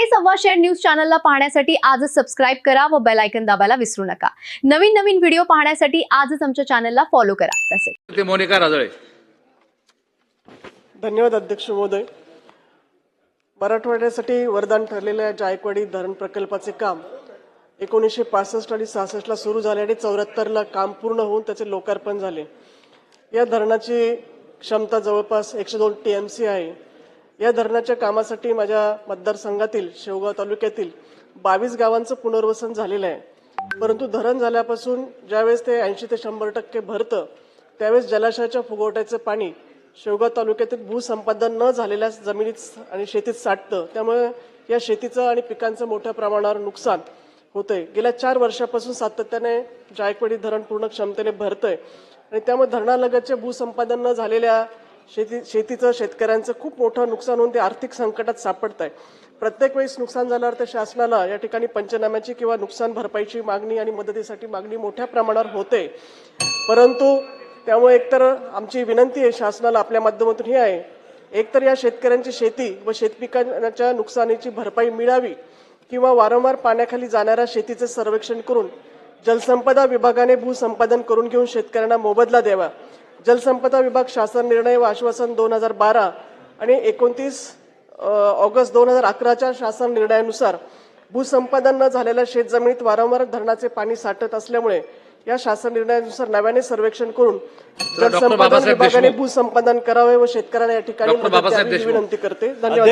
सव्वाशेर news चॅनलला पाहण्यासाठी आजच सबस्क्राइब करा व बेल आयकॉन दाबायला विसरू नका। नवीन नवीन व्हिडिओ पाहण्यासाठी आजच आमच्या चॅनलला फॉलो करा। तसेच ते मोनिका राजळे। धन्यवाद अध्यक्ष महोदय। मराठवाड्यासाठी वरदान ठरलेल्या जायकवाडी धरण प्रकल्पाचे काम 1965 आणि 66 ला सुरू झाले आणि 74 ला काम पूर्ण होऊन त्याचे लोकार्पण झाले। या धरणाची क्षमता जवळपास 102 टीएमसी आहे। या धरणाच्या कामासाठी माझ्या मतदारसंघातील शेवगाव तालुक्यातील 22 गावांचं पुनर्वसन झालेलं आहे। परंतु धरण झाल्यापासून ज्यावेळेस ते 80 ते 100% भरतं त्यावेळेस जलाशयाच्या फुगवट्याचं पाणी शेवगाव तालुक्यातील भूसंपादन न झालेल्या जमिनीत आणि शेतीत साठतं। त्यामुळे या शेतीचं आणि पिकांचं मोठ्या प्रमाणावर नुकसान होतंय। गेल्या 4 वर्षापासून सातत्याने जायकवाडी धरण पूर्ण क्षमतेने भरतंय आणि त्यामुळे धरणालगतच्या भूसंपादन न झालेल्या शेतीचं शेतकऱ्यांचं खूप मोठं नुकसान होऊन ते आर्थिक संकटात सापडत आहे। प्रत्येक वेळेस नुकसान झाल्यावर त्या शासनाला या ठिकाणी पंचनाम्याची किंवा नुकसान भरपाईची मागणी आणि मदतीसाठी मागणी मोठ्या प्रमाणावर होते। परंतु त्यामुळे एकतर आमची विनंती आहे शासनाला आपल्या माध्यमातून ही आहे, एकतर या शेतकऱ्यांची शेती व शेतपिकांच्या नुकसानीची भरपाई मिळावी किंवा वारंवार पाण्याखाली जाणाऱ्या शेतीचे सर्वेक्षण करून जलसंपदा विभागाने भूसंपादन करून घेऊन शेतकऱ्यांना मोबदला द्यावा। जलसंपदा विभाग शासन निर्णय व आश्वासन 2012 आणि 29 ऑगस्ट 2011च्या शासन निर्णयानुसार भूसंपादन न झालेल्या शेतजमिनीत वारंवार धरणाचे पाणी साठत असल्यामुळे या शासन निर्णयानुसार नव्याने सर्वेक्षण करून जलसंपदा विभागाने भूसंपादन करावे व शेतकऱ्यांना या ठिकाणी मदत द्यावी विनंती करते। धन्यवाद।